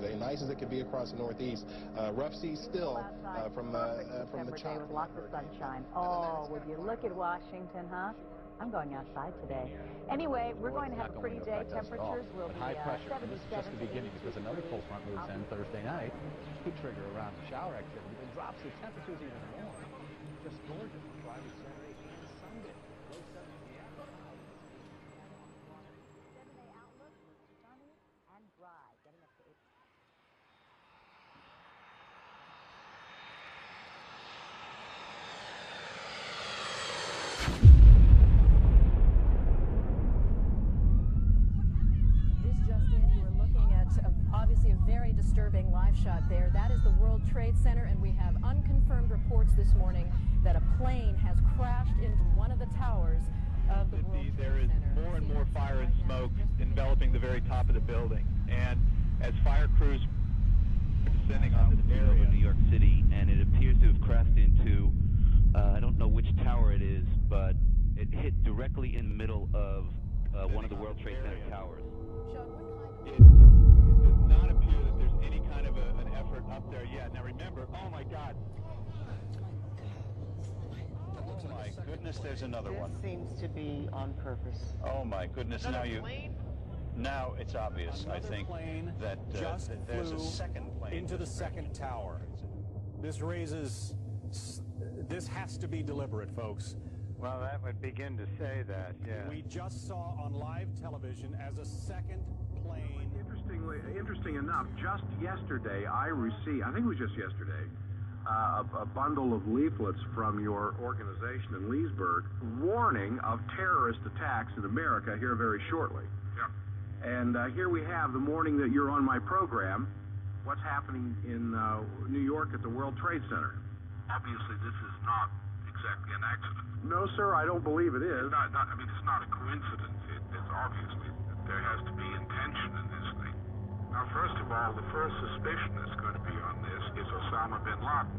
yesterday, nice as it could be across the Northeast. Rough seas still from the channel. Lots of sunshine. Oh, would you look at Washington, huh? I'm going outside today. Anyway, we're going to have a pretty day. Temperatures will be high pressure. 77 This is just the beginning, because another cold front moves in Thursday night. Could trigger around shower activity. It drops the temperatures even more. Just gorgeous on Friday, Saturday, and Sunday. Low 70s. 7-day outlook, sunny and dry. Getting up to 8. Obviously a very disturbing live shot there. That is the World Trade Center, and we have unconfirmed reports this morning that a plane has crashed into one of the towers of the World Trade Center. There is more and more fire and smoke enveloping the very top of the building, and as fire crews are descending on this area, New York City, and it appears to have crashed into, I don't know which tower it is, but it hit directly in the middle of one of the World Trade Center towers. It does not appear that there's any kind of an effort up there yet. Now remember, oh my God. Oh my goodness, there's another one. This seems to be on purpose. Oh my goodness, now it's obvious, I think, that there's a second plane into the second tower. This has to be deliberate, folks. Well, that would begin to say that, yeah. We just saw on live television as a second plane. Interesting enough, just yesterday I received, I think it was just yesterday, a bundle of leaflets from your organization in Leesburg warning of terrorist attacks in America here very shortly. Yeah. And here we have, the morning that you're on my program, what's happening in New York at the World Trade Center. Obviously, this is not exactly an accident. No, sir, I don't believe it is. I mean, it's not a coincidence. It's obviously that there has to be intention in this thing. Now, first of all, the first suspicion that's going to be on this is Osama bin Laden.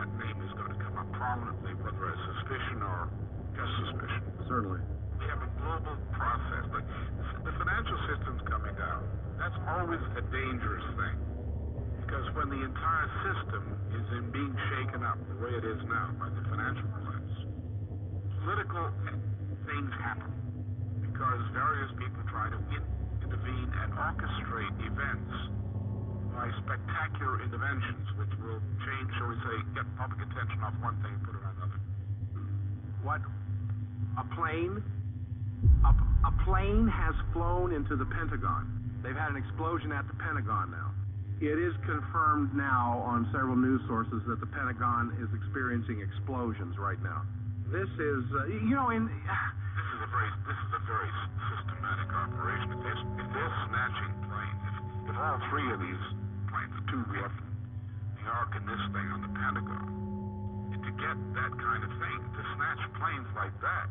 That name is going to come up prominently, whether as suspicion or just suspicion. Certainly. We have a global process, but the financial system's coming down. That's always a dangerous thing, because when the entire system is being shaken up the way it is now by the financial collapse, political things happen because various people try to intervene and orchestrate events by spectacular interventions, which will change, shall we say, get public attention off one thing and put it on another. What? A plane? A plane has flown into the Pentagon. They've had an explosion at the Pentagon now. It is confirmed now on several news sources that the Pentagon is experiencing explosions right now. This is, This is a very systematic operation. If they're snatching planes, if all three of these planes, the two left, the Ark and this thing on the Pentagon, and to get that kind of thing, to snatch planes like that,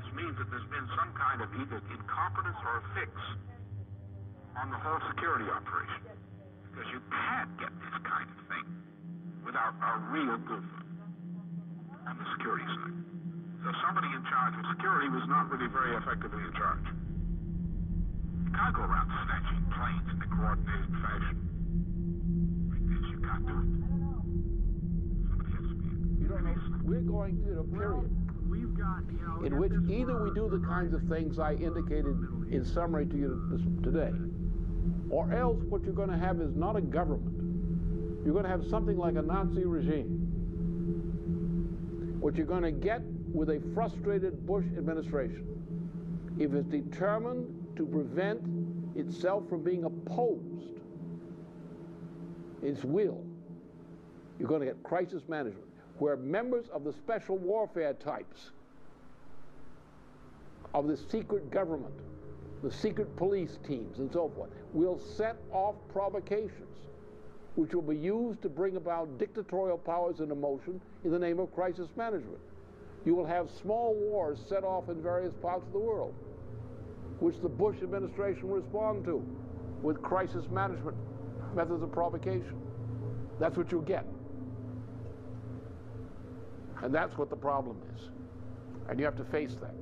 this means that there's been some kind of either incompetence or a fix on the whole security operation. Because you can't get this kind of thing without a real goof on the security side. So somebody in charge of security was not really very effectively in charge. You can't go around snatching planes in a coordinated fashion. Like this, you can't do it. Somebody has to be. You don't know. We're going through a period in which either we do the kinds of things I indicated in summary to you today, or else what you're going to have is not a government. You're going to have something like a Nazi regime. What you're going to get with a frustrated Bush administration, if it's determined to prevent itself from being opposed, its will, you're going to get crisis management, where members of the special warfare types of the secret government, the secret police teams and so forth, will set off provocations which will be used to bring about dictatorial powers into motion in the name of crisis management. You will have small wars set off in various parts of the world, which the Bush administration will respond to with crisis management methods of provocation. That's what you'll get. And that's what the problem is. And you have to face that.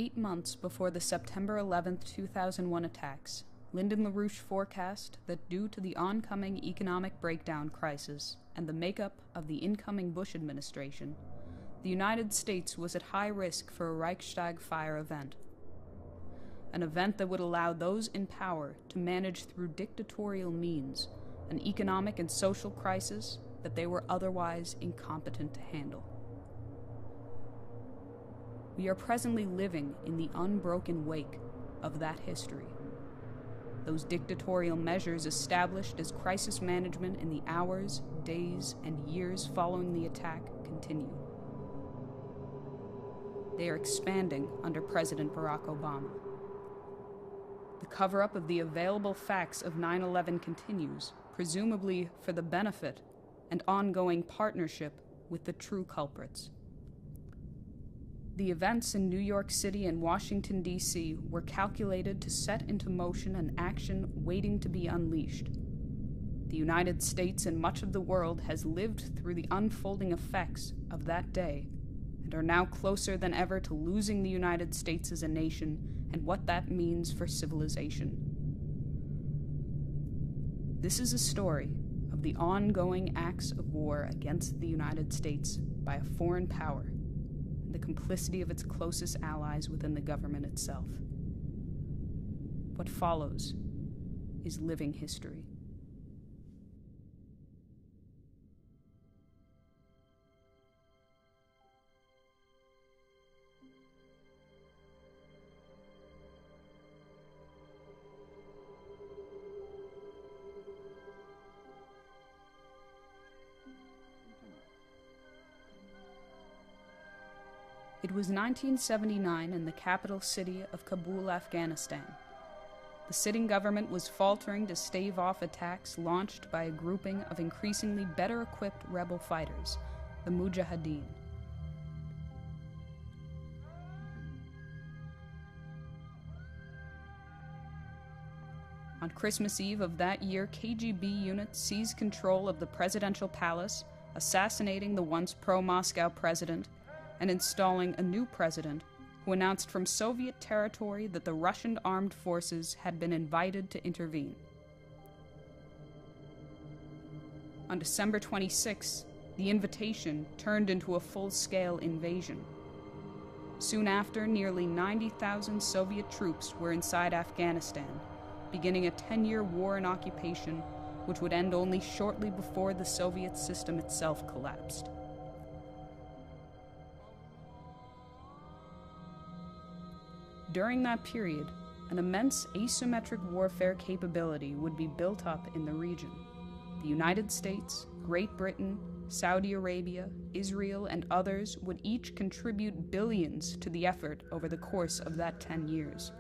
8 months before the September 11, 2001 attacks, Lyndon LaRouche forecast that due to the oncoming economic breakdown crisis and the makeup of the incoming Bush administration, the United States was at high risk for a Reichstag fire event. An event that would allow those in power to manage through dictatorial means an economic and social crisis that they were otherwise incompetent to handle. We are presently living in the unbroken wake of that history. Those dictatorial measures established as crisis management in the hours, days, and years following the attack continue. They are expanding under President Barack Obama. The cover-up of the available facts of 9/11 continues, presumably for the benefit and ongoing partnership with the true culprits. The events in New York City and Washington, D.C. were calculated to set into motion an action waiting to be unleashed. The United States and much of the world has lived through the unfolding effects of that day and are now closer than ever to losing the United States as a nation and what that means for civilization. This is a story of the ongoing acts of war against the United States by a foreign power and the complicity of its closest allies within the government itself. What follows is living history. It was 1979 in the capital city of Kabul, Afghanistan. The sitting government was faltering to stave off attacks launched by a grouping of increasingly better-equipped rebel fighters, the Mujahideen. On Christmas Eve of that year, KGB units seized control of the presidential palace, assassinating the once pro-Moscow president and installing a new president who announced from Soviet territory that the Russian armed forces had been invited to intervene. On December 26, the invitation turned into a full-scale invasion. Soon after, nearly 90,000 Soviet troops were inside Afghanistan, beginning a 10-year war and occupation which would end only shortly before the Soviet system itself collapsed. During that period, an immense asymmetric warfare capability would be built up in the region. The United States, Great Britain, Saudi Arabia, Israel, and others would each contribute billions to the effort over the course of that 10 years.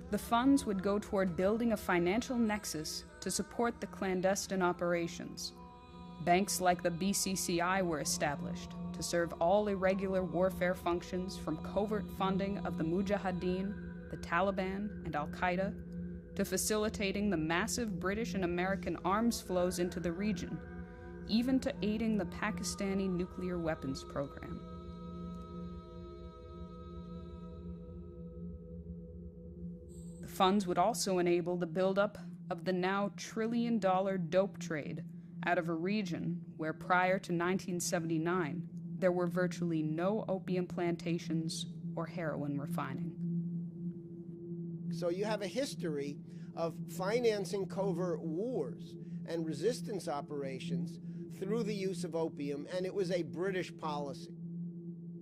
The funds would go toward building a financial nexus to support the clandestine operations. Banks like the BCCI were established to serve all irregular warfare functions, from covert funding of the Mujahideen, the Taliban, and Al-Qaeda, to facilitating the massive British and American arms flows into the region, even to aiding the Pakistani nuclear weapons program. Funds would also enable the buildup of the now trillion-dollar dope trade out of a region where prior to 1979 there were virtually no opium plantations or heroin refining. So you have a history of financing covert wars and resistance operations through the use of opium, and it was a British policy.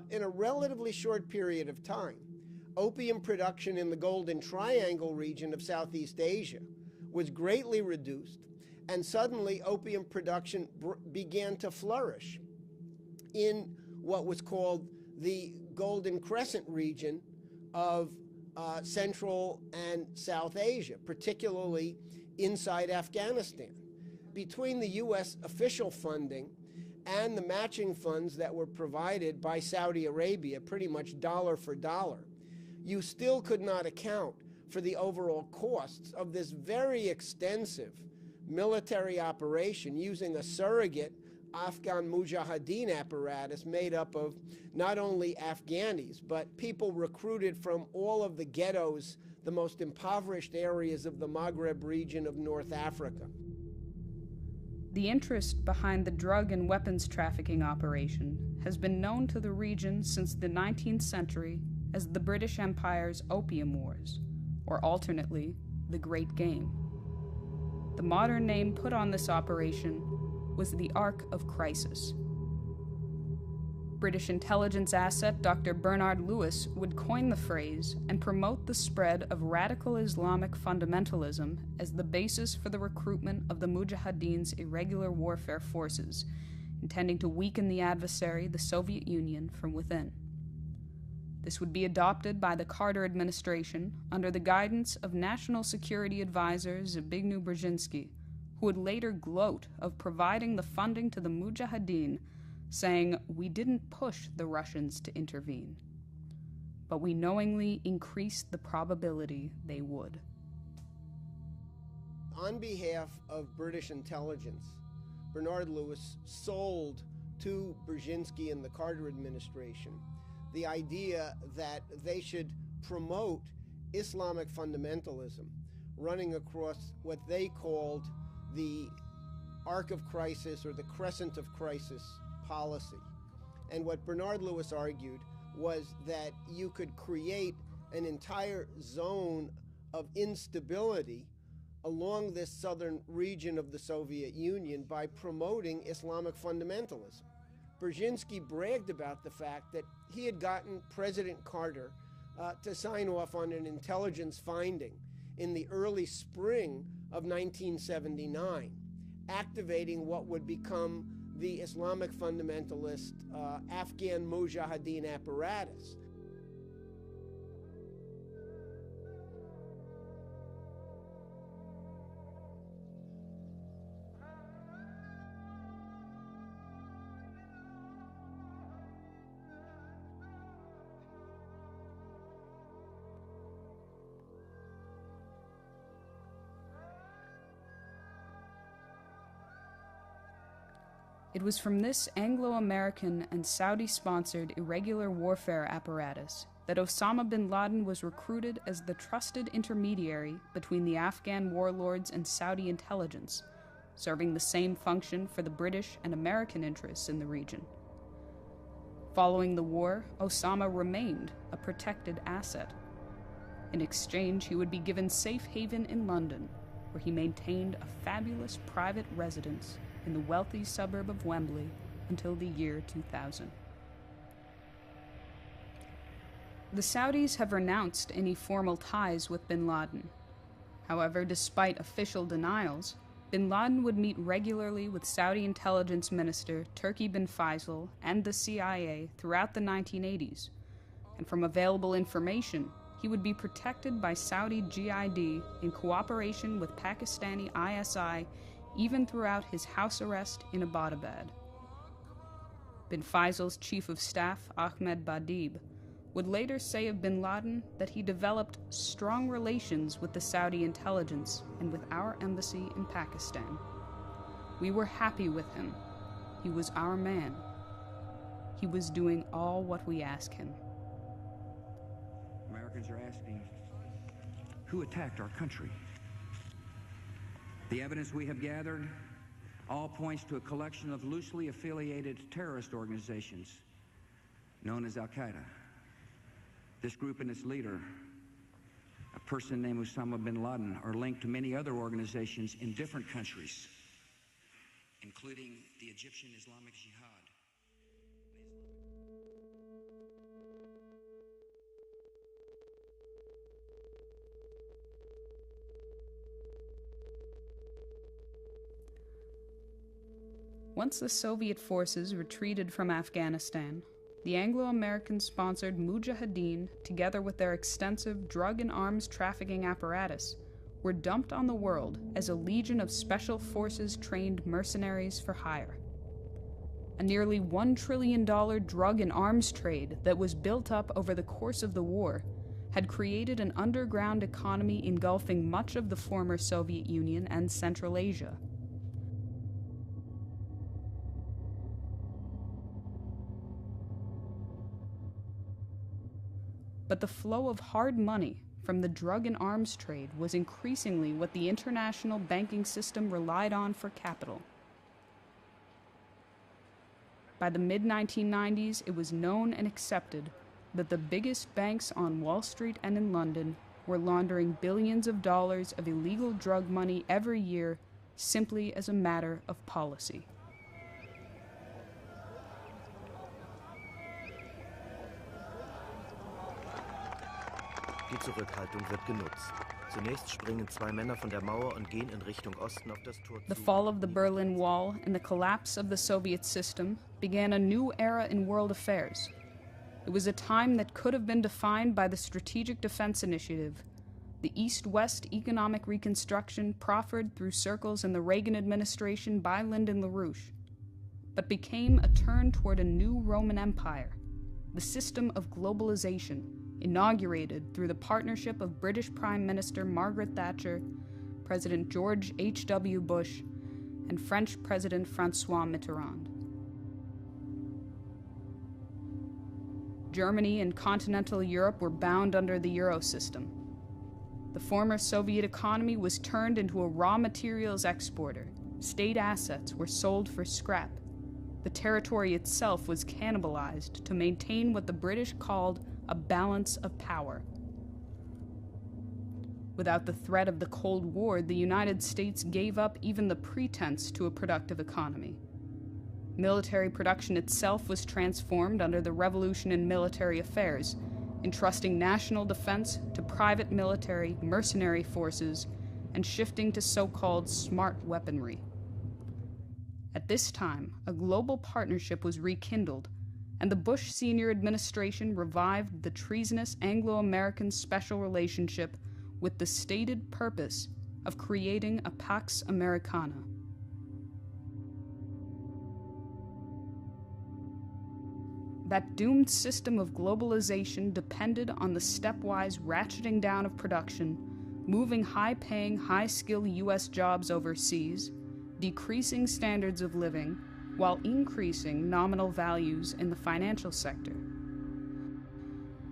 In a relatively short period of time, opium production in the Golden Triangle region of Southeast Asia was greatly reduced, and suddenly opium production began to flourish in what was called the Golden Crescent region of Central and South Asia, particularly inside Afghanistan. Between the U.S. official funding and the matching funds that were provided by Saudi Arabia, pretty much dollar for dollar, you still could not account for the overall costs of this very extensive military operation using a surrogate Afghan Mujahideen apparatus made up of not only Afghanis, but people recruited from all of the ghettos, the most impoverished areas of the Maghreb region of North Africa. The interest behind the drug and weapons trafficking operation has been known to the region since the 19th century as the British Empire's Opium Wars, or alternately, the Great Game. The modern name put on this operation was the Ark of Crisis. British intelligence asset Dr. Bernard Lewis would coin the phrase and promote the spread of radical Islamic fundamentalism as the basis for the recruitment of the Mujahideen's irregular warfare forces, intending to weaken the adversary, the Soviet Union, from within. This would be adopted by the Carter administration under the guidance of National Security Advisor Zbigniew Brzezinski, who would later gloat of providing the funding to the Mujahideen, saying, "We didn't push the Russians to intervene, but we knowingly increased the probability they would." On behalf of British intelligence, Bernard Lewis sold to Brzezinski and the Carter administration the idea that they should promote Islamic fundamentalism, running across what they called the Ark of Crisis or the Crescent of Crisis policy. And what Bernard Lewis argued was that you could create an entire zone of instability along this southern region of the Soviet Union by promoting Islamic fundamentalism. Brzezinski bragged about the fact that he had gotten President Carter to sign off on an intelligence finding in the early spring of 1979, activating what would become the Islamic fundamentalist Afghan Mujahideen apparatus. It was from this Anglo-American and Saudi-sponsored irregular warfare apparatus that Osama bin Laden was recruited as the trusted intermediary between the Afghan warlords and Saudi intelligence, serving the same function for the British and American interests in the region. Following the war, Osama remained a protected asset. In exchange, he would be given safe haven in London, where he maintained a fabulous private residence in the wealthy suburb of Wembley until the year 2000. The Saudis have renounced any formal ties with bin Laden. However, despite official denials, bin Laden would meet regularly with Saudi intelligence minister Turki bin Faisal and the CIA throughout the 1980s, and from available information, he would be protected by Saudi GID in cooperation with Pakistani ISI even throughout his house arrest in Abbottabad. Bin Faisal's chief of staff, Ahmed Badib, would later say of bin Laden that he developed strong relations with the Saudi intelligence and with our embassy in Pakistan. We were happy with him. He was our man. He was doing all what we asked him. Americans are asking, who attacked our country? The evidence we have gathered all points to a collection of loosely affiliated terrorist organizations known as Al-Qaeda. This group and its leader, a person named Osama bin Laden, are linked to many other organizations in different countries, including the Egyptian Islamic Jihad. Once the Soviet forces retreated from Afghanistan, the Anglo-American-sponsored Mujahideen, together with their extensive drug and arms trafficking apparatus, were dumped on the world as a legion of special forces-trained mercenaries for hire. A nearly $1 trillion drug and arms trade that was built up over the course of the war had created an underground economy engulfing much of the former Soviet Union and Central Asia. But the flow of hard money from the drug and arms trade was increasingly what the international banking system relied on for capital. By the mid-1990s, it was known and accepted that the biggest banks on Wall Street and in London were laundering billions of dollars of illegal drug money every year simply as a matter of policy. Die Zurückhaltung wird genutzt. Zunächst springen zwei Männer von der Mauer und gehen in Richtung Osten auf das Tor zu. The fall of the Berlin Wall and the collapse of the Soviet system began a new era in world affairs. It was a time that could have been defined by the Strategic Defense Initiative, the East-West economic reconstruction proffered through circles in the Reagan administration by Lyndon LaRouche, but became a turn toward a new Roman Empire, the system of globalization, inaugurated through the partnership of British Prime Minister Margaret Thatcher, President George H.W. Bush, and French President François Mitterrand. Germany and continental Europe were bound under the Euro system. The former Soviet economy was turned into a raw materials exporter. State assets were sold for scrap. The territory itself was cannibalized to maintain what the British called a balance of power. Without the threat of the Cold War, the United States gave up even the pretense to a productive economy. Military production itself was transformed under the revolution in military affairs, entrusting national defense to private military mercenary forces and shifting to so-called smart weaponry. At this time, a global partnership was rekindled, and the Bush senior administration revived the treasonous Anglo-American special relationship with the stated purpose of creating a Pax Americana. That doomed system of globalization depended on the stepwise ratcheting down of production, moving high-paying, high-skill U.S. jobs overseas, decreasing standards of living, while increasing nominal values in the financial sector.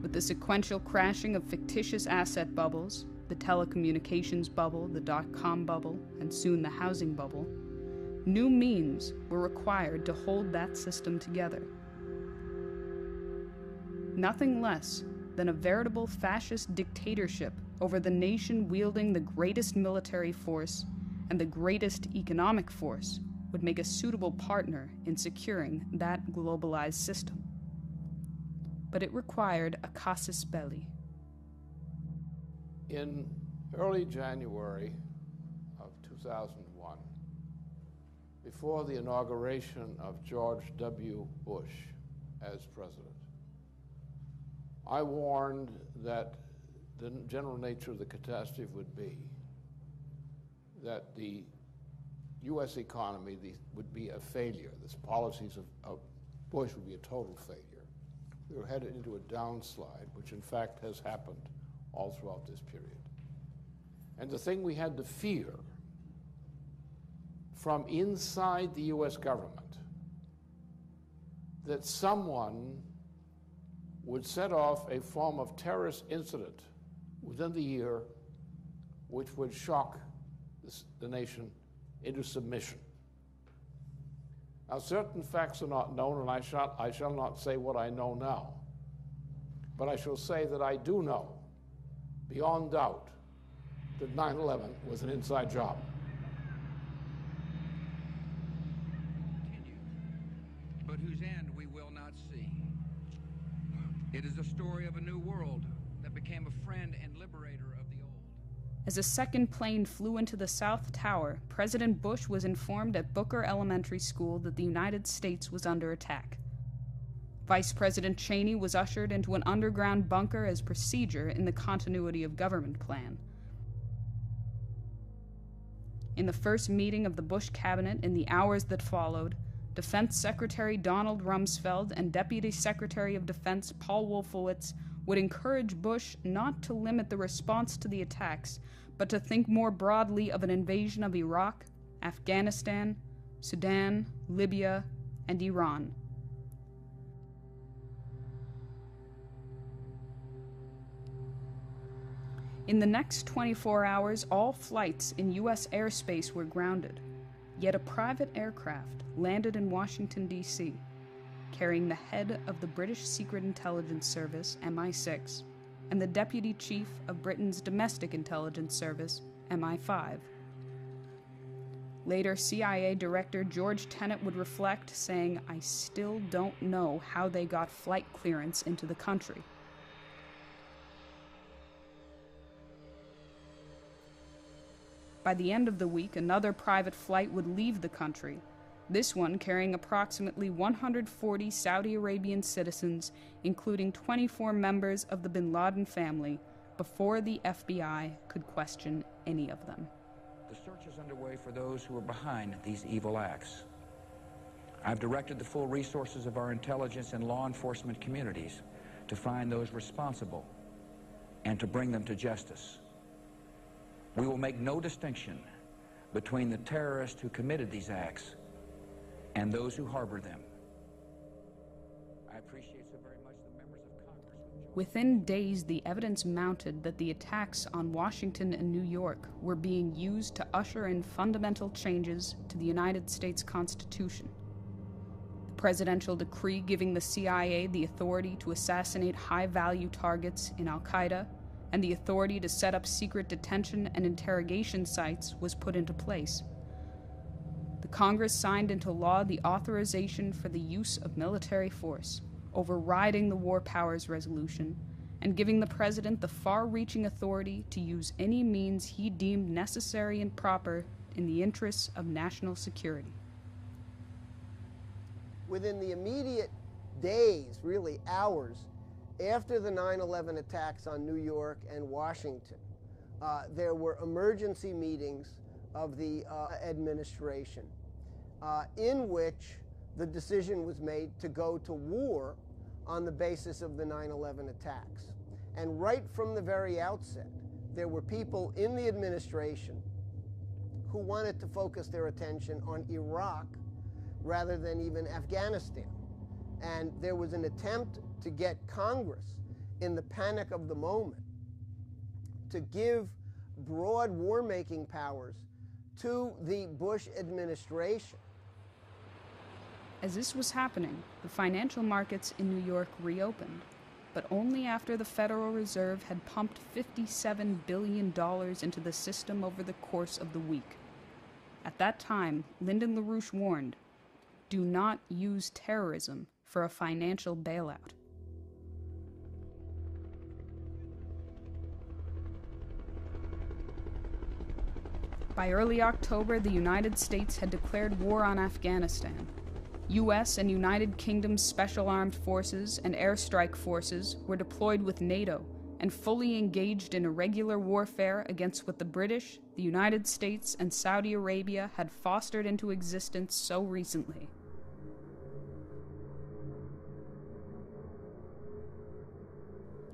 With the sequential crashing of fictitious asset bubbles, the telecommunications bubble, the dot-com bubble, and soon the housing bubble, new means were required to hold that system together. Nothing less than a veritable fascist dictatorship over the nation wielding the greatest military force and the greatest economic force would make a suitable partner in securing that globalized system. But it required a casus belli. In early January of 2001, before the inauguration of George W. Bush as president, I warned that the general nature of the catastrophe would be that the U.S. economy would be a failure. The policies of Bush would be a total failure. We were headed into a downslide, which in fact has happened all throughout this period. And the thing we had to fear from inside the U.S. government, that someone would set off a form of terrorist incident within the year which would shock the nation into submission. Now, certain facts are not known, and I shall not say what I know now, but I shall say that I do know, beyond doubt, that 9/11 was an inside job. But whose end we will not see. It is the story of a new world that became a friend and liberator of the old. As a second plane flew into the South Tower, President Bush was informed at Booker Elementary School that the United States was under attack. Vice President Cheney was ushered into an underground bunker as procedure in the continuity of government plan. In the first meeting of the Bush cabinet in the hours that followed, Defense Secretary Donald Rumsfeld and Deputy Secretary of Defense Paul Wolfowitz would encourage Bush not to limit the response to the attacks, but to think more broadly of an invasion of Iraq, Afghanistan, Sudan, Libya, and Iran. In the next 24 hours, all flights in U.S. airspace were grounded, yet a private aircraft landed in Washington, D.C., carrying the head of the British Secret Intelligence Service, MI6, and the Deputy Chief of Britain's Domestic Intelligence Service, MI5. Later, CIA Director George Tenet would reflect, saying, "I still don't know how they got flight clearance into the country." By the end of the week, another private flight would leave the country, this one carrying approximately 140 Saudi Arabian citizens, including 24 members of the bin Laden family, before the FBI could question any of them. The search is underway for those who are behind these evil acts. I've directed the full resources of our intelligence and law enforcement communities to find those responsible and to bring them to justice. We will make no distinction between the terrorists who committed these acts and those who harbor them. I appreciate so very much the members of Congress. Within days, the evidence mounted that the attacks on Washington and New York were being used to usher in fundamental changes to the United States Constitution. The presidential decree giving the CIA the authority to assassinate high-value targets in Al-Qaeda and the authority to set up secret detention and interrogation sites was put into place. The Congress signed into law the authorization for the use of military force, overriding the War Powers Resolution, and giving the President the far-reaching authority to use any means he deemed necessary and proper in the interests of national security. Within the immediate days, really hours, after the 9/11 attacks on New York and Washington, there were emergency meetings of the administration in which the decision was made to go to war on the basis of the 9/11 attacks. And right from the very outset, there were people in the administration who wanted to focus their attention on Iraq rather than even Afghanistan. And there was an attempt to get Congress, in the panic of the moment, to give broad war-making powers to the Bush administration. As this was happening, the financial markets in New York reopened, but only after the Federal Reserve had pumped $57 billion into the system over the course of the week. At that time, Lyndon LaRouche warned, "Do not use terrorism for a financial bailout." By early October, the United States had declared war on Afghanistan. U.S. and United Kingdom Special Armed Forces and airstrike forces were deployed with NATO and fully engaged in irregular warfare against what the British, the United States, and Saudi Arabia had fostered into existence so recently.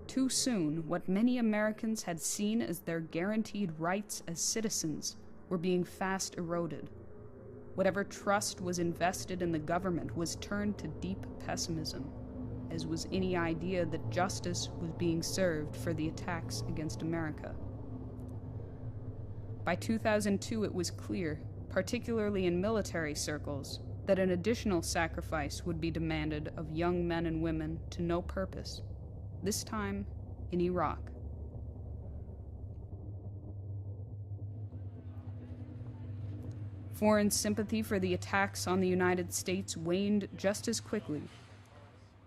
Too soon, what many Americans had seen as their guaranteed rights as citizens were being fast eroded. Whatever trust was invested in the government was turned to deep pessimism, as was any idea that justice was being served for the attacks against America. By 2002, it was clear, particularly in military circles, that an additional sacrifice would be demanded of young men and women to no purpose, this time in Iraq. Foreign sympathy for the attacks on the United States waned just as quickly.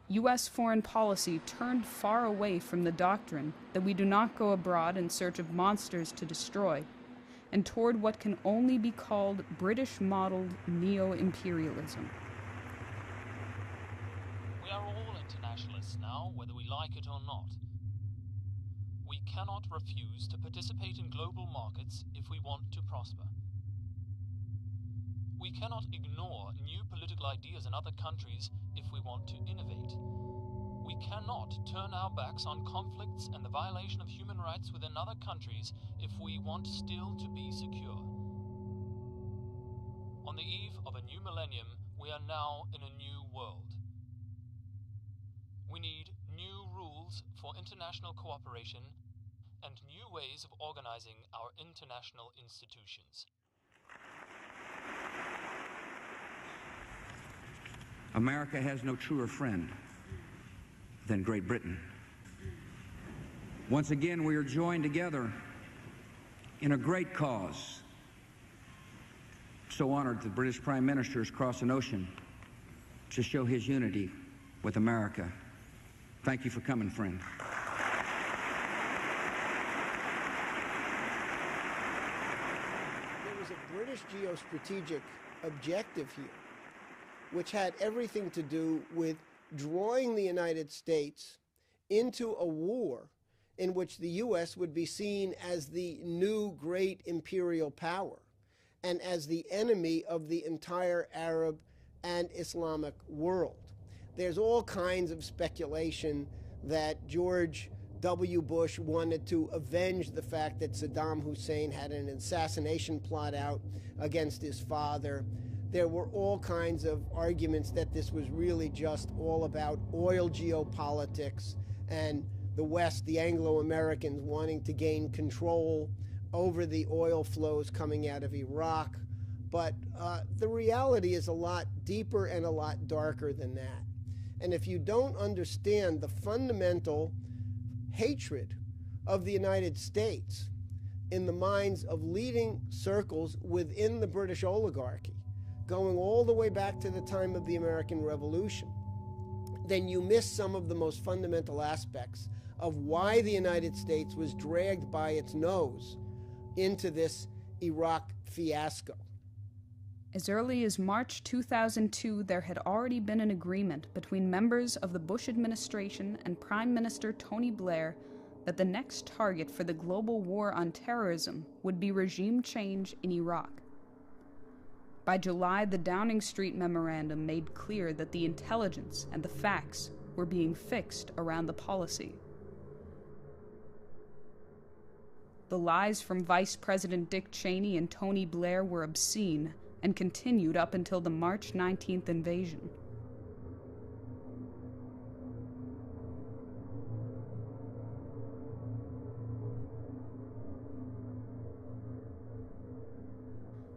U.S. foreign policy turned far away from the doctrine that we do not go abroad in search of monsters to destroy, and toward what can only be called British-modeled neo-imperialism. We are all internationalists now, whether we like it or not. We cannot refuse to participate in global markets if we want to prosper. We cannot ignore new political ideas in other countries if we want to innovate. We cannot turn our backs on conflicts and the violation of human rights within other countries if we want still to be secure. On the eve of a new millennium, we are now in a new world. We need new rules for international cooperation and new ways of organizing our international institutions. America has no truer friend than Great Britain. Once again, we are joined together in a great cause. So honored the British Prime Minister has crossed an ocean to show his unity with America. Thank you for coming, friend. There was a British geostrategic objective here, which had everything to do with drawing the United States into a war in which the U.S. would be seen as the new great imperial power and as the enemy of the entire Arab and Islamic world. There's all kinds of speculation that George W. Bush wanted to avenge the fact that Saddam Hussein had an assassination plot out against his father. There were all kinds of arguments that this was really just all about oil geopolitics and the West, the Anglo-Americans, wanting to gain control over the oil flows coming out of Iraq. But the reality is a lot deeper and a lot darker than that. And if you don't understand the fundamental hatred of the United States in the minds of leading circles within the British oligarchy, going all the way back to the time of the American Revolution, then you miss some of the most fundamental aspects of why the United States was dragged by its nose into this Iraq fiasco. As early as March 2002, there had already been an agreement between members of the Bush administration and Prime Minister Tony Blair that the next target for the global war on terrorism would be regime change in Iraq. By July, the Downing Street Memorandum made clear that the intelligence and the facts were being fixed around the policy. The lies from Vice President Dick Cheney and Tony Blair were obscene and continued up until the March 19th invasion.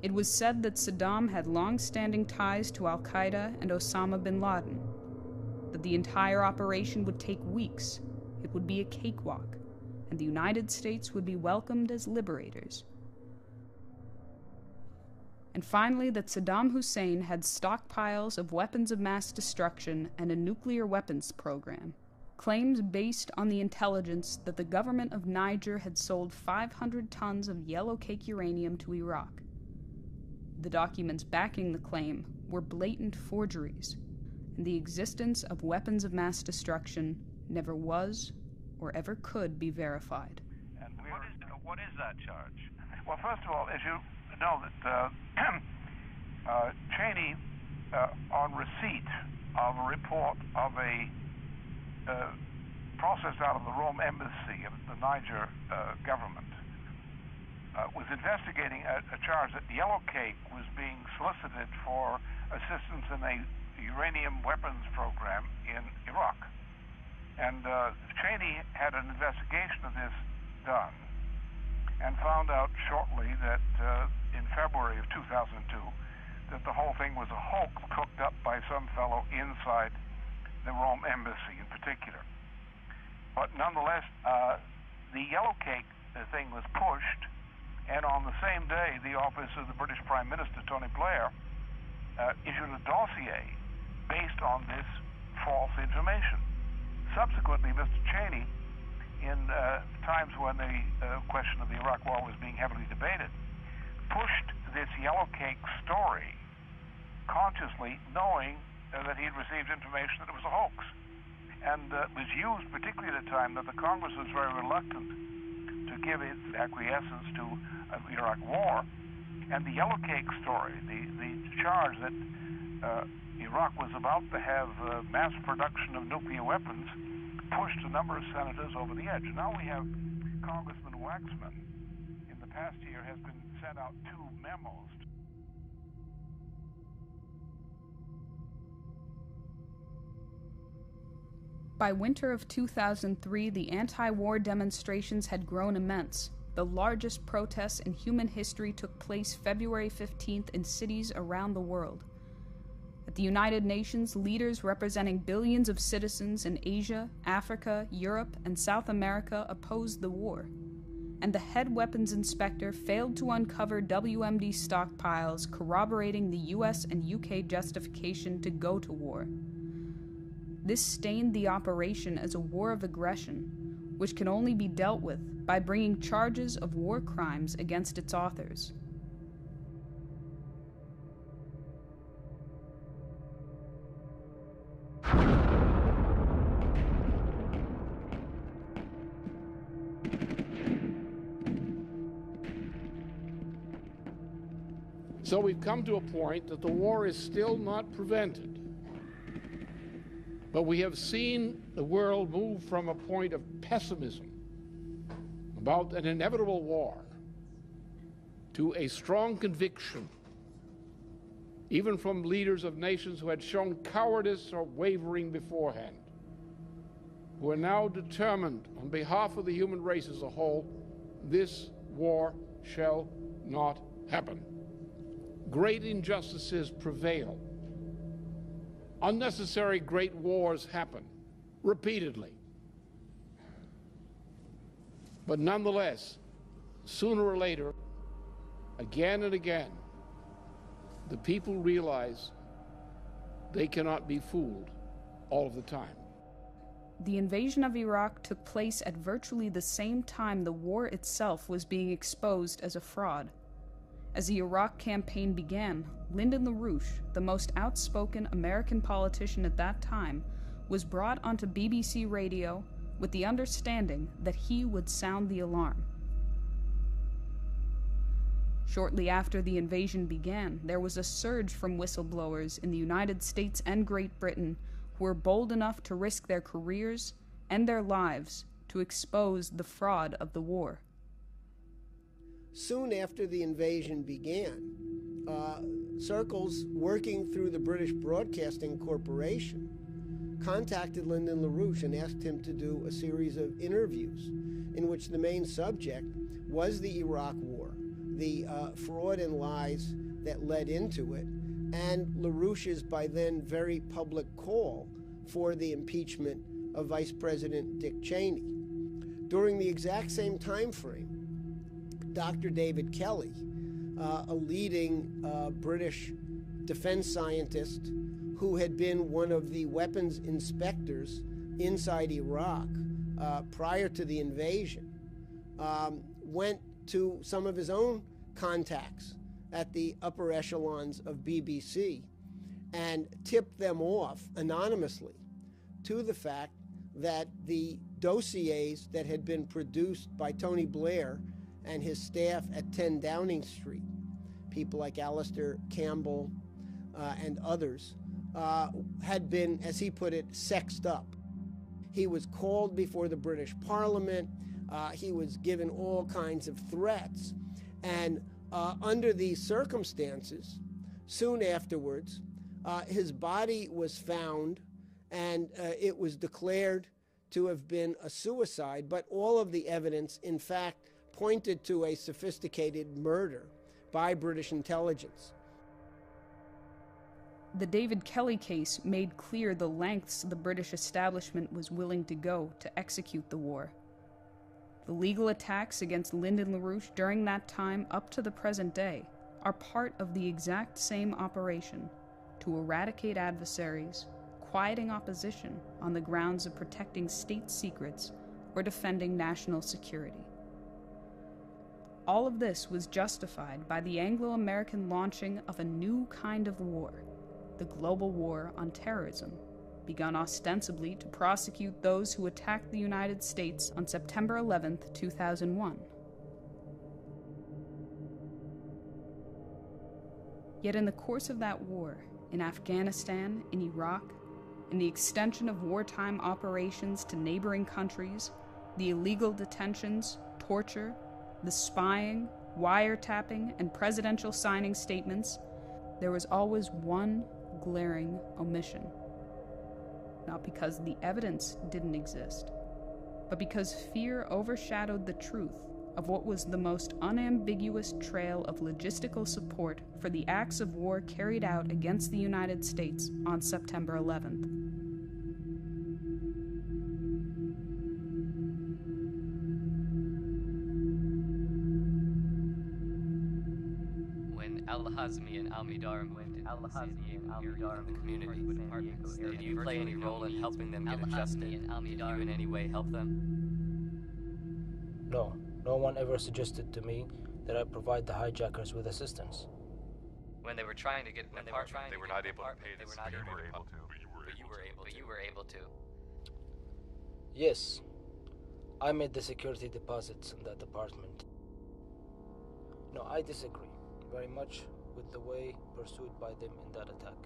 It was said that Saddam had long-standing ties to al-Qaeda and Osama bin Laden, that the entire operation would take weeks, it would be a cakewalk, and the United States would be welcomed as liberators. And finally, that Saddam Hussein had stockpiles of weapons of mass destruction and a nuclear weapons program. Claims based on the intelligence that the government of Niger had sold 500 tons of yellow cake uranium to Iraq. The documents backing the claim were blatant forgeries, and the existence of weapons of mass destruction never was or ever could be verified. And what is that charge? Well, first of all, as you know, that Cheney, on receipt of a report of a process out of the Rome embassy of the Niger government, was investigating a charge that Yellow Cake was being solicited for assistance in a uranium weapons program in Iraq. And Cheney had an investigation of this done and found out shortly that in February of 2002 that the whole thing was a hoax cooked up by some fellow inside the Rome embassy in particular. But nonetheless, the Yellow Cake thing was pushed, and on the same day, the office of the British Prime Minister, Tony Blair, issued a dossier based on this false information. Subsequently, Mr. Cheney, in times when the question of the Iraq War was being heavily debated, pushed this Yellow Cake story consciously, knowing that he had received information that it was a hoax. And was used, particularly at a time that the Congress was very reluctant to give its acquiescence to the Iraq War. And the Yellow Cake story, the charge that Iraq was about to have mass production of nuclear weapons, pushed a number of senators over the edge. And now we have Congressman Waxman, in the past year, has been sent out 2 memos. By winter of 2003, the anti-war demonstrations had grown immense. The largest protests in human history took place February 15th in cities around the world. At the United Nations, leaders representing billions of citizens in Asia, Africa, Europe, and South America opposed the war. And the head weapons inspector failed to uncover WMD stockpiles corroborating the US and UK justification to go to war. This stained the operation as a war of aggression, which can only be dealt with by bringing charges of war crimes against its authors. So we've come to a point that the war is still not prevented. But we have seen the world move from a point of pessimism about an inevitable war to a strong conviction, even from leaders of nations who had shown cowardice or wavering beforehand, who are now determined on behalf of the human race as a whole, this war shall not happen. Great injustices prevail. Unnecessary great wars happen repeatedly. But nonetheless, sooner or later, again and again, the people realize they cannot be fooled all of the time. The invasion of Iraq took place at virtually the same time the war itself was being exposed as a fraud. As the Iraq campaign began, Lyndon LaRouche, the most outspoken American politician at that time, was brought onto BBC radio with the understanding that he would sound the alarm. Shortly after the invasion began, there was a surge from whistleblowers in the United States and Great Britain who were bold enough to risk their careers and their lives to expose the fraud of the war. Soon after the invasion began, circles working through the British Broadcasting Corporation contacted Lyndon LaRouche and asked him to do a series of interviews in which the main subject was the Iraq War, the fraud and lies that led into it, and LaRouche's by then very public call for the impeachment of Vice President Dick Cheney. During the exact same time frame, Dr. David Kelly, a leading British defense scientist who had been one of the weapons inspectors inside Iraq prior to the invasion, went to some of his own contacts at the upper echelons of BBC and tipped them off anonymously to the fact that the dossiers that had been produced by Tony Blair and his staff at 10 Downing Street, people like Alistair Campbell and others, had been, as he put it, sexed up. He was called before the British Parliament. He was given all kinds of threats. And under these circumstances, soon afterwards, his body was found, and it was declared to have been a suicide. But all of the evidence, in fact, pointed to a sophisticated murder by British intelligence. The David Kelly case made clear the lengths the British establishment was willing to go to execute the war. The legal attacks against Lyndon LaRouche during that time up to the present day are part of the exact same operation to eradicate adversaries, quieting opposition on the grounds of protecting state secrets or defending national security. All of this was justified by the Anglo-American launching of a new kind of war, the global war on terrorism, begun ostensibly to prosecute those who attacked the United States on September 11, 2001. Yet in the course of that war, in Afghanistan, in Iraq, in the extension of wartime operations to neighboring countries, the illegal detentions, torture, the spying, wiretapping, and presidential signing statements, there was always one glaring omission. Not because the evidence didn't exist, but because fear overshadowed the truth of what was the most unambiguous trail of logistical support for the acts of war carried out against the United States on September 11th. When Al-Hazmi and Al-Midar moved into the community, did you play any role in helping them get adjusted? Did you in any way help them? No. No one ever suggested to me that I provide the hijackers with assistance. When they were trying to get an apartment, they were not able to pay the security deposit, but you were able to. Yes. I made the security deposits in that apartment. No, I disagree very much with the way pursued by them in that attack.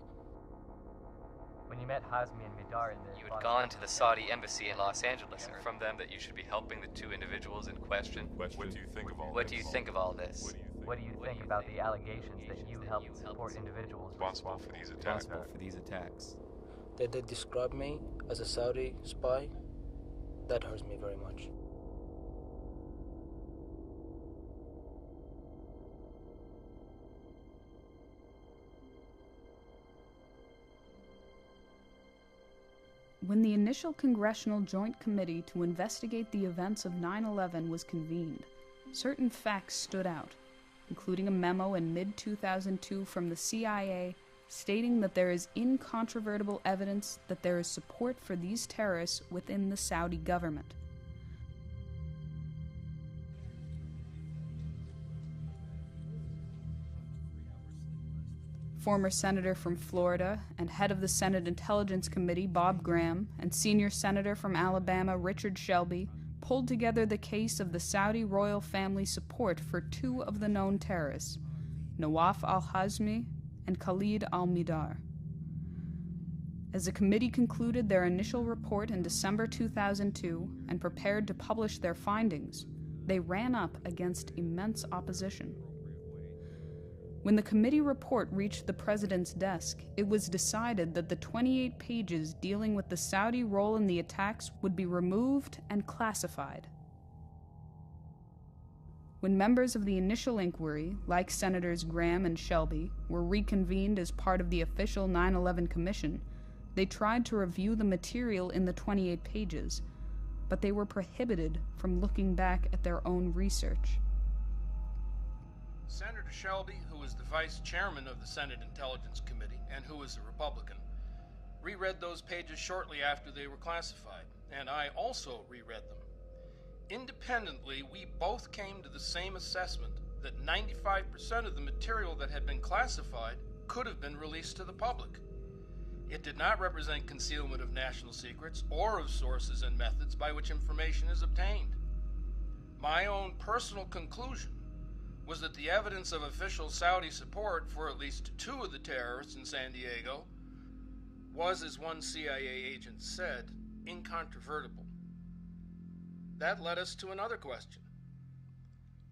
When you met Hazmi and Midar, you had gone to the Saudi embassy in Los Angeles and from them that you should be helping the two individuals in question. What do you think of all this? What do you think of all this? What do you think about the allegations that you helped support individuals responsible for these attacks? That they describe me as a Saudi spy? That hurts me very much. When the initial Congressional Joint Committee to investigate the events of 9/11 was convened, certain facts stood out, including a memo in mid-2002 from the CIA stating that there is incontrovertible evidence that there is support for these terrorists within the Saudi government. Former Senator from Florida and head of the Senate Intelligence Committee, Bob Graham, and senior Senator from Alabama, Richard Shelby, pulled together the case of the Saudi royal family support for two of the known terrorists, Nawaf al-Hazmi and Khalid al-Midar. As the committee concluded their initial report in December 2002 and prepared to publish their findings, they ran up against immense opposition. When the committee report reached the president's desk, it was decided that the 28 pages dealing with the Saudi role in the attacks would be removed and classified. When members of the initial inquiry, like Senators Graham and Shelby, were reconvened as part of the official 9/11 Commission, they tried to review the material in the 28 pages, but they were prohibited from looking back at their own research. Senator Shelby, who was the vice chairman of the Senate Intelligence Committee and who was a Republican, reread those pages shortly after they were classified, and I also reread them. Independently, we both came to the same assessment that 95% of the material that had been classified could have been released to the public. It did not represent concealment of national secrets or of sources and methods by which information is obtained. My own personal conclusion was that the evidence of official Saudi support for at least two of the terrorists in San Diego was, as one CIA agent said, incontrovertible. That led us to another question.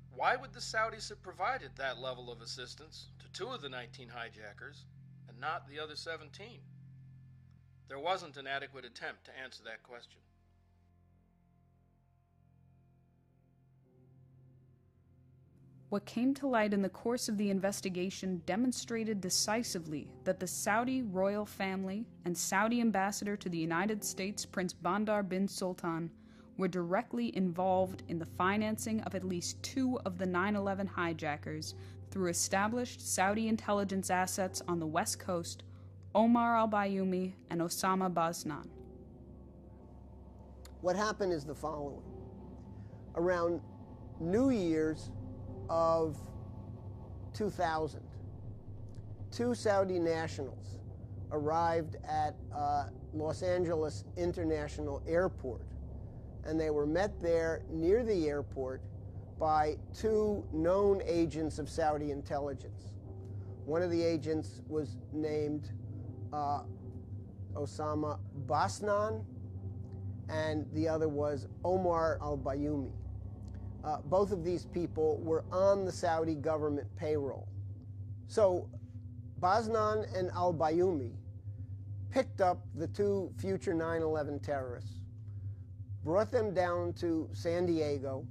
Why would the Saudis have provided that level of assistance to two of the 19 hijackers and not the other 17? There wasn't an adequate attempt to answer that question. What came to light in the course of the investigation demonstrated decisively that the Saudi royal family and Saudi ambassador to the United States, Prince Bandar bin Sultan, were directly involved in the financing of at least two of the 9/11 hijackers through established Saudi intelligence assets on the West Coast, Omar al-Bayoumi and Osama Basnan. What happened is the following. Around New Year's of 2000, two Saudi nationals arrived at Los Angeles International Airport, and they were met there near the airport by two known agents of Saudi intelligence. One of the agents was named Osama Basnan, and the other was Omar al-Bayoumi. Both of these people were on the Saudi government payroll. So Basnan and al-Bayoumi picked up the two future 9/11 terrorists, brought them down to San Diego,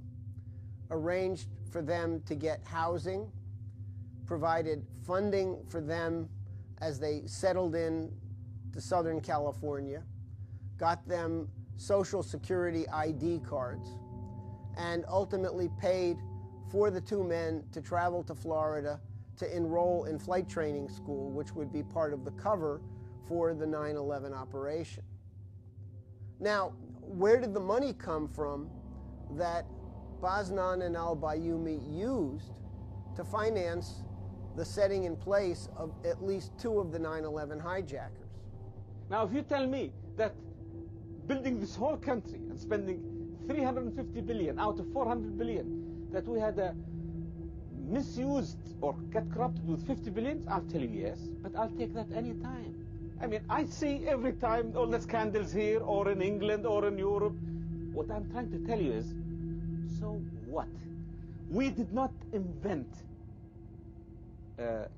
arranged for them to get housing, provided funding for them as they settled in to Southern California, got them Social Security ID cards, and ultimately paid for the two men to travel to Florida to enroll in flight training school, which would be part of the cover for the 9/11 operation. Now, where did the money come from that Basnan and al-Bayoumi used to finance the setting in place of at least two of the 9/11 hijackers? Now, if you tell me that building this whole country and spending 350 billion out of 400 billion, that we had misused or got corrupted with 50 billion, I'll tell you yes, but I'll take that any time. I mean, I see every time all the scandals here or in England or in Europe. What I'm trying to tell you is, so what? We did not invent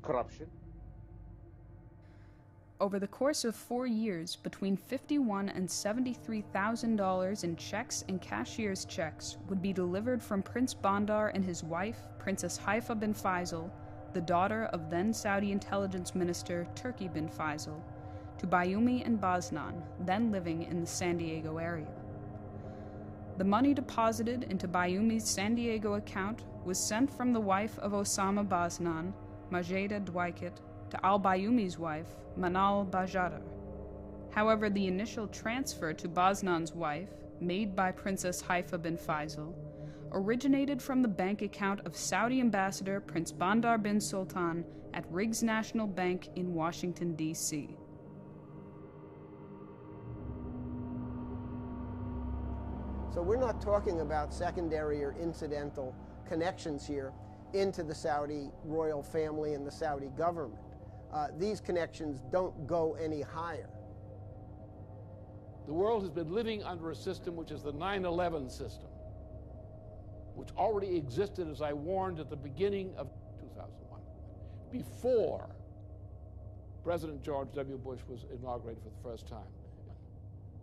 corruption. Over the course of 4 years, between $51,000 and $73,000 in checks and cashier's checks would be delivered from Prince Bandar and his wife, Princess Haifa bin Faisal, the daughter of then Saudi intelligence minister Turki bin Faisal, to Bayoumi and Basnan, then living in the San Diego area. The money deposited into Bayoumi's San Diego account was sent from the wife of Osama Basnan, Majeda Dwight, to al-Bayoumi's wife, Manal Bajadar. However, the initial transfer to Basnan's wife, made by Princess Haifa bin Faisal, originated from the bank account of Saudi ambassador Prince Bandar bin Sultan at Riggs National Bank in Washington, D.C. So we're not talking about secondary or incidental connections here into the Saudi royal family and the Saudi government. These connections don't go any higher. The world has been living under a system which is the 9/11 system, which already existed, as I warned, at the beginning of 2001, before President George W. Bush was inaugurated for the first time,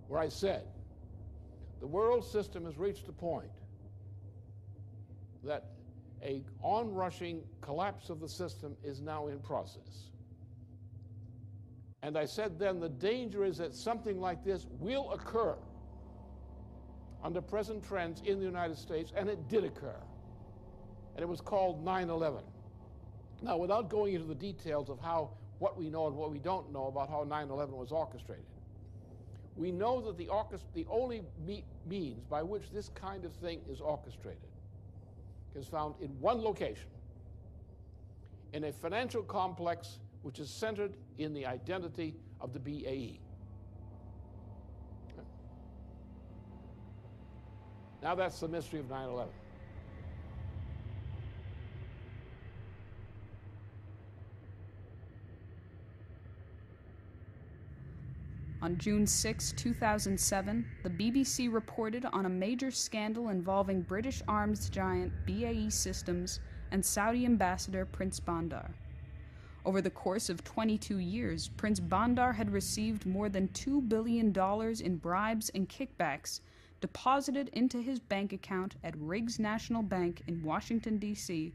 where I said, the world system has reached a point that an onrushing collapse of the system is now in process. And I said then the danger is that something like this will occur under present trends in the United States, and it did occur. And it was called 9/11. Now, without going into the details of what we know and what we don't know about how 9/11 was orchestrated, we know that the only means by which this kind of thing is orchestrated is found in one location, in a financial complex which is centered in the identity of the BAE. Now that's the mystery of 9/11. On June 6, 2007, the BBC reported on a major scandal involving British arms giant BAE Systems and Saudi ambassador Prince Bandar. Over the course of 22 years, Prince Bandar had received more than $2 billion in bribes and kickbacks deposited into his bank account at Riggs National Bank in Washington, D.C.,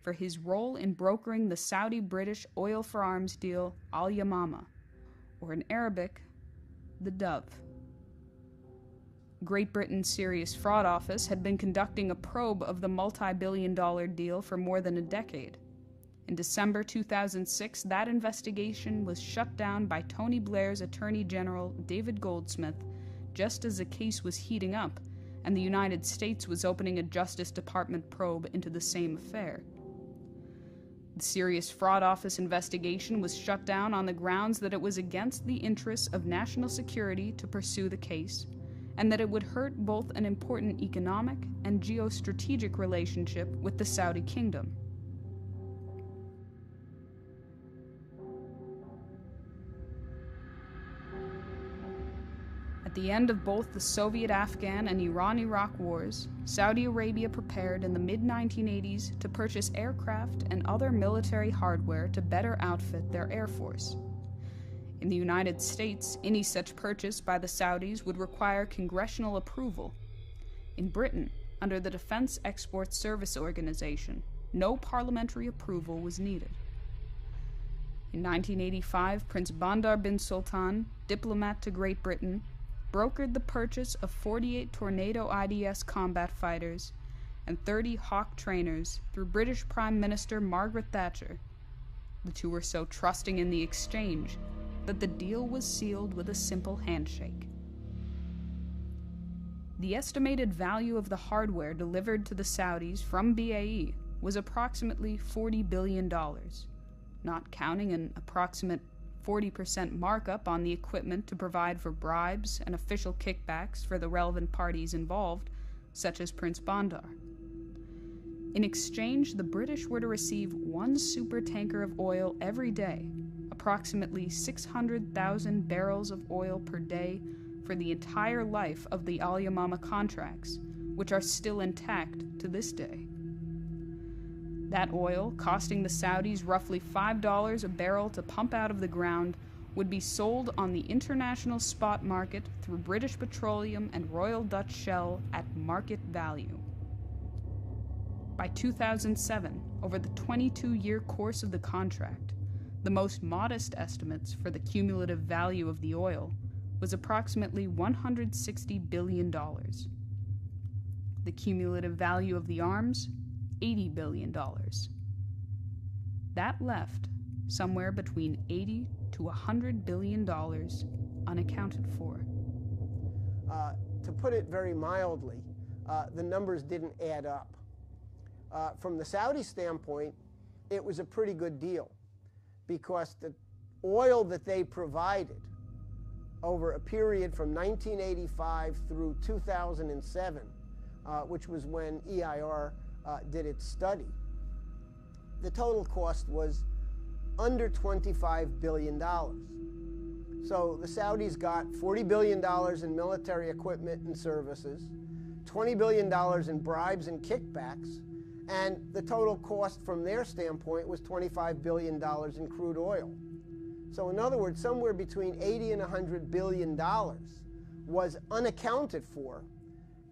for his role in brokering the Saudi-British oil for arms deal Al Yamama, or in Arabic, the Dove. Great Britain's Serious Fraud Office had been conducting a probe of the multi-billion-dollar deal for more than a decade. In December 2006, that investigation was shut down by Tony Blair's Attorney General David Goldsmith, just as the case was heating up, and the United States was opening a Justice Department probe into the same affair. The Serious Fraud Office investigation was shut down on the grounds that it was against the interests of national security to pursue the case, and that it would hurt both an important economic and geostrategic relationship with the Saudi kingdom. At the end of both the Soviet-Afghan and Iran-Iraq wars, Saudi Arabia prepared in the mid-1980s to purchase aircraft and other military hardware to better outfit their air force. In the United States, any such purchase by the Saudis would require congressional approval. In Britain, under the Defense Export Service Organization, no parliamentary approval was needed. In 1985, Prince Bandar bin Sultan, diplomat to Great Britain, brokered the purchase of 48 Tornado IDS combat fighters and 30 Hawk trainers through British Prime Minister Margaret Thatcher. The two were so trusting in the exchange that the deal was sealed with a simple handshake. The estimated value of the hardware delivered to the Saudis from BAE was approximately $40 billion, not counting an approximate 40% markup on the equipment to provide for bribes and official kickbacks for the relevant parties involved, such as Prince Bandar. In exchange, the British were to receive one supertanker of oil every day, approximately 600,000 barrels of oil per day for the entire life of the Al Yamama contracts, which are still intact to this day. That oil, costing the Saudis roughly $5 a barrel to pump out of the ground, would be sold on the international spot market through British Petroleum and Royal Dutch Shell at market value. By 2007, over the 22-year course of the contract, the most modest estimates for the cumulative value of the oil was approximately $160 billion. The cumulative value of the arms, $80 billion. That left somewhere between $80 to $100 billion unaccounted for. To put it very mildly, the numbers didn't add up. From the Saudi standpoint, it was a pretty good deal because the oil that they provided over a period from 1985 through 2007, which was when EIR did its study, the total cost was under $25 billion. So the Saudis got $40 billion in military equipment and services, $20 billion in bribes and kickbacks, and the total cost from their standpoint was $25 billion in crude oil. So in other words, somewhere between $80 and $100 billion was unaccounted for,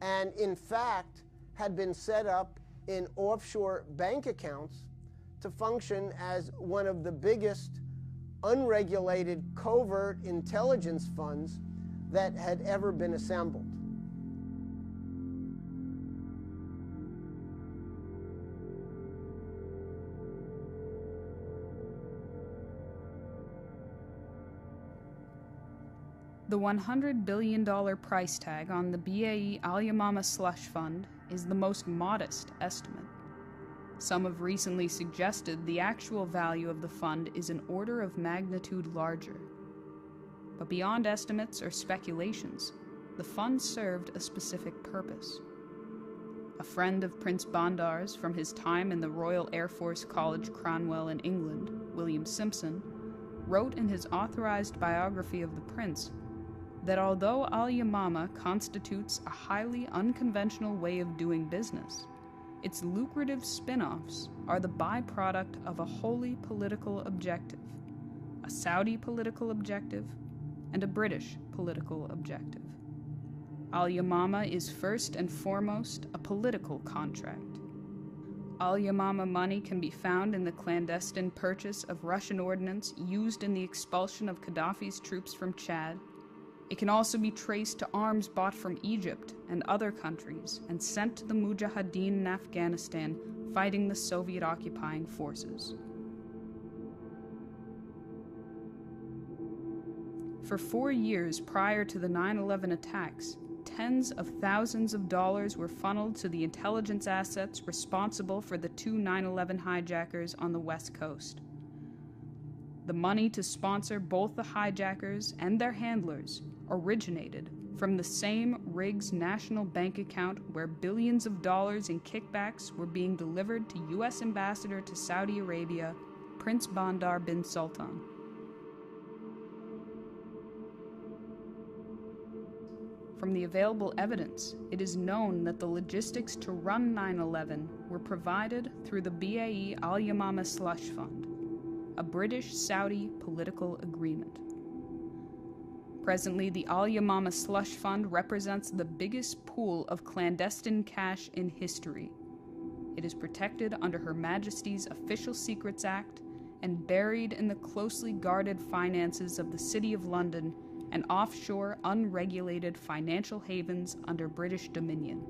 and in fact had been set up in offshore bank accounts to function as one of the biggest unregulated covert intelligence funds that had ever been assembled. The $100 billion price tag on the BAE Al Yamama slush fund is the most modest estimate. Some have recently suggested the actual value of the fund is an order of magnitude larger. But beyond estimates or speculations, the fund served a specific purpose. A friend of Prince Bandar's from his time in the Royal Air Force College Cranwell in England, William Simpson, wrote in his authorized biography of the prince that although Al Yamama constitutes a highly unconventional way of doing business, its lucrative spin-offs are the byproduct of a wholly political objective, a Saudi political objective, and a British political objective. Al Yamama is first and foremost a political contract. Al Yamama money can be found in the clandestine purchase of Russian ordnance used in the expulsion of Gaddafi's troops from Chad. It can also be traced to arms bought from Egypt and other countries and sent to the Mujahideen in Afghanistan fighting the Soviet occupying forces. For 4 years prior to the 9/11 attacks, tens of thousands of dollars were funneled to the intelligence assets responsible for the 2 9/11 hijackers on the West Coast. The money to sponsor both the hijackers and their handlers originated from the same Riggs national bank account where billions of dollars in kickbacks were being delivered to U.S. Ambassador to Saudi Arabia, Prince Bandar bin Sultan. From the available evidence, it is known that the logistics to run 9/11 were provided through the BAE Al Yamama Slush Fund, a British-Saudi political agreement. Presently, the Al Yamama Slush Fund represents the biggest pool of clandestine cash in history. It is protected under Her Majesty's Official Secrets Act and buried in the closely guarded finances of the City of London and offshore, unregulated financial havens under British dominion.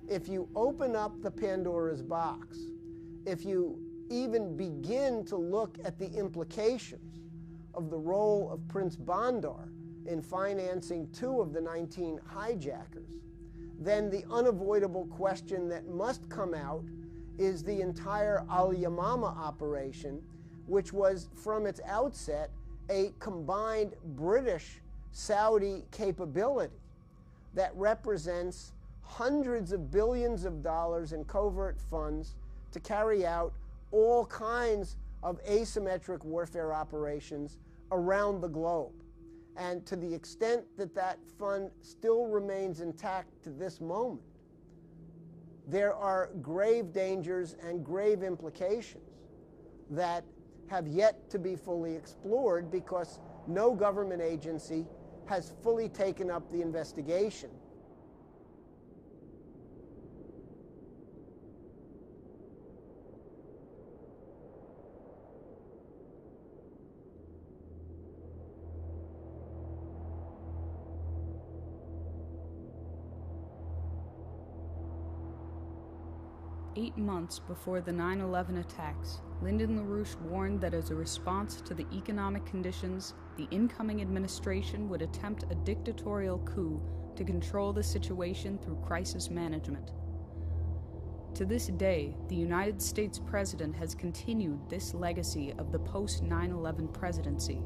If you open up the Pandora's box, if you even begin to look at the implications of the role of Prince Bandar in financing 2 of the 19 hijackers, then the unavoidable question that must come out is the entire Al Yamama operation, which was from its outset a combined British-Saudi capability that represents hundreds of billions of dollars in covert funds to carry out all kinds of asymmetric warfare operations around the globe. And to the extent that that fund still remains intact to this moment, there are grave dangers and grave implications that have yet to be fully explored because no government agency has fully taken up the investigation. Eight months before the 9/11 attacks, Lyndon LaRouche warned that as a response to the economic conditions, the incoming administration would attempt a dictatorial coup to control the situation through crisis management. To this day, the United States president has continued this legacy of the post-9/11 presidency,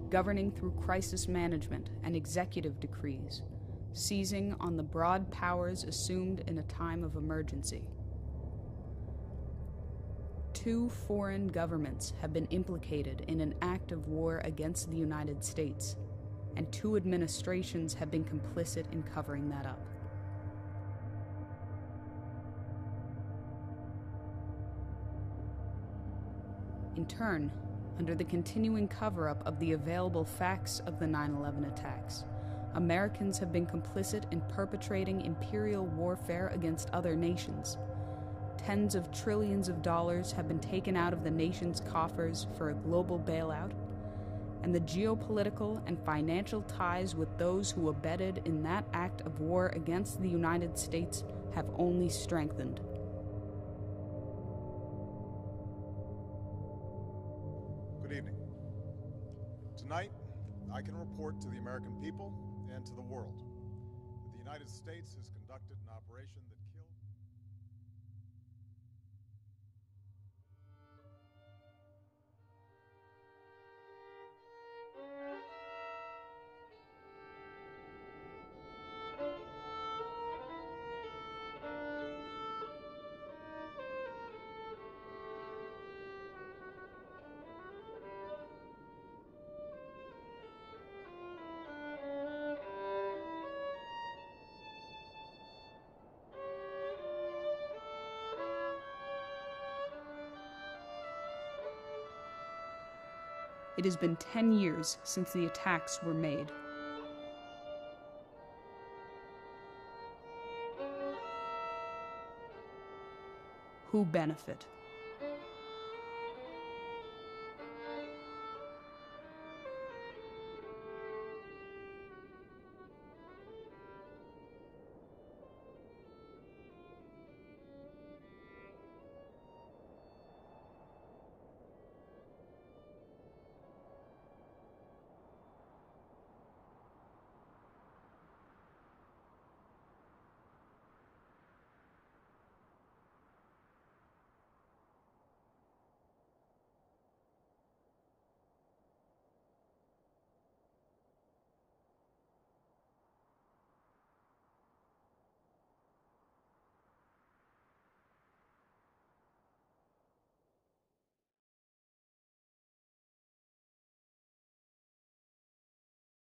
governing through crisis management and executive decrees, seizing on the broad powers assumed in a time of emergency. 2 foreign governments have been implicated in an act of war against the United States, and 2 administrations have been complicit in covering that up. In turn, under the continuing cover-up of the available facts of the 9/11 attacks, Americans have been complicit in perpetrating imperial warfare against other nations. Tens of trillions of dollars have been taken out of the nation's coffers for a global bailout, and the geopolitical and financial ties with those who abetted in that act of war against the United States have only strengthened. Good evening. Tonight, I can report to the American people and to the world that the United States has conducted an operation that killed... It has been 10 years since the attacks were made. Who benefit?